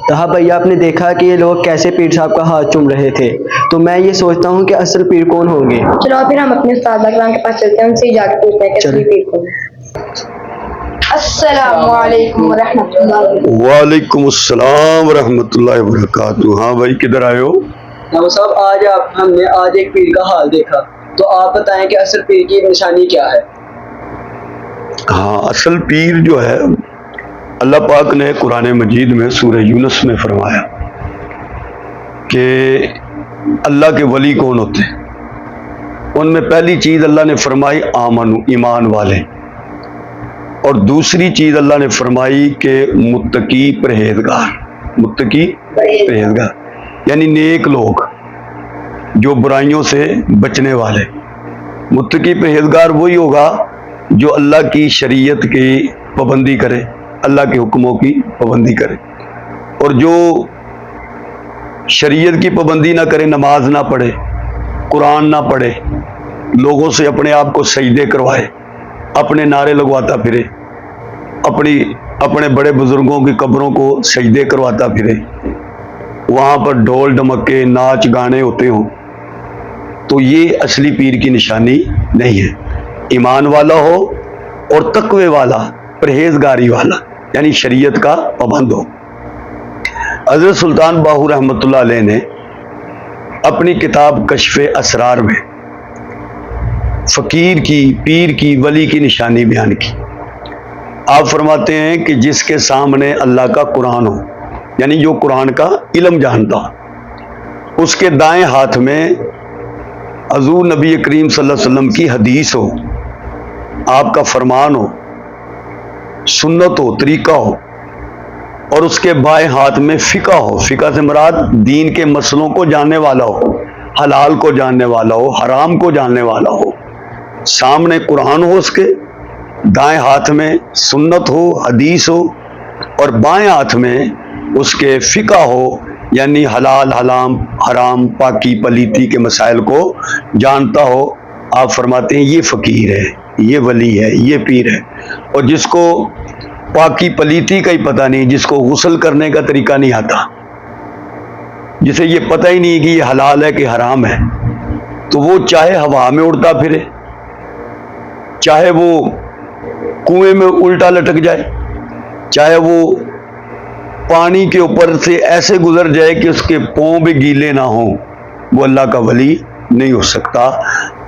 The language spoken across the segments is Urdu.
کہا بھائی آپ نے دیکھا کہ یہ لوگ کیسے پیر صاحب کا ہاتھ چوم رہے تھے، تو میں یہ سوچتا ہوں کہ اصل پیر کون ہوں گے۔ چلو پھر ہم اپنے استاد اکرام کے پاس چلتے ہیں، ان سے جا کے پوچھتے ہیں کہ اصلی پیر کون ہے۔ السلام علیکم ورحمۃ اللہ۔ وعلیکم السلام ورحمۃ اللہ وبرکاتہ۔ ہاں بھائی کدھر آئے ہو؟ نو صاحب ہم نے آج ایک پیر کا حال دیکھا، تو آپ بتائیں کہ اصل پیر کی نشانی کیا ہے؟ ہاں، اصل پیر جو ہے اللہ پاک نے قرآن مجید میں سورہ یونس میں فرمایا کہ اللہ کے ولی کون ہوتے ہیں۔ ان میں پہلی چیز اللہ نے فرمائی آمن، ایمان والے، اور دوسری چیز اللہ نے فرمائی کہ متقی پرہیزگار، متقی پرہیزگار یعنی نیک لوگ جو برائیوں سے بچنے والے۔ متقی پرہیزگار وہی ہوگا جو اللہ کی شریعت کی پابندی کرے، اللہ کے حکموں کی پابندی کرے، اور جو شریعت کی پابندی نہ کرے، نماز نہ پڑھے، قرآن نہ پڑھے، لوگوں سے اپنے آپ کو سجدے کروائے، اپنے نعرے لگواتا پھرے، اپنے بڑے بزرگوں کی قبروں کو سجدے کرواتا پھرے، وہاں پر ڈھول ڈمکے ناچ گانے ہوتے ہوں، تو یہ اصلی پیر کی نشانی نہیں ہے۔ ایمان والا ہو اور تقوی والا، پرہیزگاری والا، یعنی شریعت کا پابند ہو۔ حضرت سلطان باہو رحمۃ اللہ علیہ نے اپنی کتاب کشف اسرار میں فقیر کی، پیر کی، ولی کی نشانی بیان کی۔ آپ فرماتے ہیں کہ جس کے سامنے اللہ کا قرآن ہو، یعنی جو قرآن کا علم جانتا ہو، اس کے دائیں ہاتھ میں حضور نبی کریم صلی اللہ علیہ وسلم کی حدیث ہو، آپ کا فرمان ہو، سنت ہو، طریقہ ہو، اور اس کے بائیں ہاتھ میں فقہ ہو۔ فقہ سے مراد دین کے مسئلوں کو جاننے والا ہو، حلال کو جاننے والا ہو، حرام کو جاننے والا ہو۔ سامنے قرآن ہو، اس کے دائیں ہاتھ میں سنت ہو، حدیث ہو، اور بائیں ہاتھ میں اس کے فقہ ہو، یعنی حلال حرام، پاکی پلیتی کے مسائل کو جانتا ہو۔ آپ فرماتے ہیں یہ فقیر ہے، یہ ولی ہے، یہ پیر ہے۔ اور جس کو پاکی پلیتی کا ہی پتہ نہیں، جس کو غسل کرنے کا طریقہ نہیں آتا، جسے یہ پتہ ہی نہیں کہ یہ حلال ہے کہ حرام ہے، تو وہ چاہے ہوا میں اڑتا پھرے، چاہے وہ کنویں میں الٹا لٹک جائے، چاہے وہ پانی کے اوپر سے ایسے گزر جائے کہ اس کے پاؤں بھی گیلے نہ ہوں، وہ اللہ کا ولی نہیں ہو سکتا۔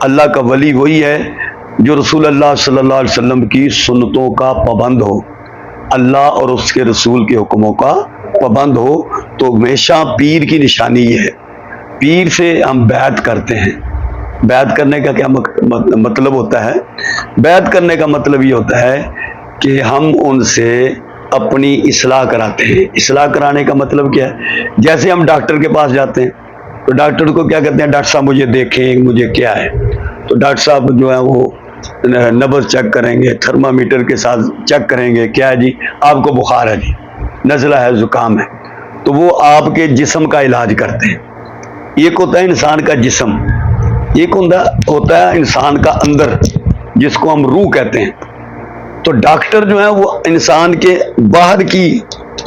اللہ کا ولی وہی ہے جو رسول اللہ صلی اللہ علیہ وسلم کی سنتوں کا پابند ہو، اللہ اور اس کے رسول کے حکموں کا پابند ہو۔ تو ہمیشہ پیر کی نشانی یہ ہے۔ پیر سے ہم بیعت کرتے ہیں۔ بیعت کرنے کا کیا مطلب ہوتا ہے؟ بیعت کرنے کا مطلب یہ ہوتا ہے کہ ہم ان سے اپنی اصلاح کراتے ہیں۔ اصلاح کرانے کا مطلب کیا ہے؟ جیسے ہم ڈاکٹر کے پاس جاتے ہیں تو ڈاکٹر کو کیا کہتے ہیں؟ ڈاکٹر صاحب مجھے دیکھیں، مجھے کیا ہے؟ تو ڈاکٹر صاحب جو ہے وہ نبض چیک کریں گے، تھرمامیٹر کے ساتھ چیک کریں گے، کیا ہے جی؟ آپ کو بخار ہے جی، نزلہ ہے، زکام ہے، تو وہ آپ کے جسم کا علاج کرتے ہیں۔ ایک ہوتا ہے انسان کا جسم، ایک ہوتا ہے انسان کا اندر، جس کو ہم روح کہتے ہیں۔ تو ڈاکٹر جو ہے وہ انسان کے باہر کی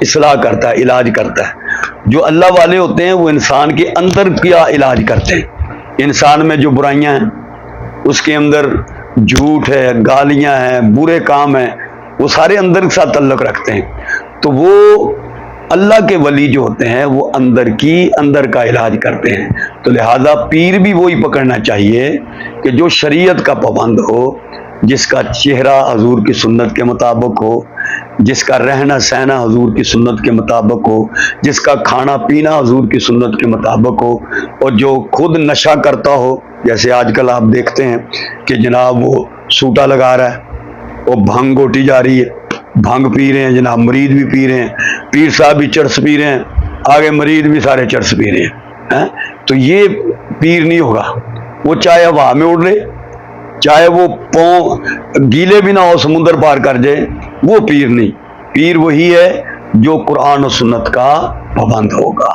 اصلاح کرتا ہے، علاج کرتا ہے۔ جو اللہ والے ہوتے ہیں وہ انسان کے اندر کیا علاج کرتے ہیں۔ انسان میں جو برائیاں ہیں، اس کے اندر جھوٹ ہے، گالیاں ہیں، برے کام ہیں، وہ سارے اندر کے ساتھ تعلق رکھتے ہیں۔ تو وہ اللہ کے ولی جو ہوتے ہیں وہ اندر کا علاج کرتے ہیں۔ تو لہذا پیر بھی وہی پکڑنا چاہیے کہ جو شریعت کا پابند ہو، جس کا چہرہ حضور کی سنت کے مطابق ہو، جس کا رہنا سہنا حضور کی سنت کے مطابق ہو، جس کا کھانا پینا حضور کی سنت کے مطابق ہو، اور جو خود نشہ کرتا ہو۔ جیسے آج کل آپ دیکھتے ہیں کہ جناب وہ سوٹا لگا رہا ہے، وہ بھنگ گھوٹی جا رہی ہے، بھنگ پی رہے ہیں جناب، مرید بھی پی رہے ہیں، پیر صاحب بھی چرس پی رہے ہیں، آگے مرید بھی سارے چرس پی رہے ہیں۔ تو یہ پیر نہیں ہوگا۔ وہ چاہے ہوا میں اڑ لے، چاہے وہ پاؤں گیلے بھی نہ ہو، سمندر پار کر جائے، وہ پیر نہیں۔ پیر وہی ہے جو قرآن و سنت کا پابند ہوگا۔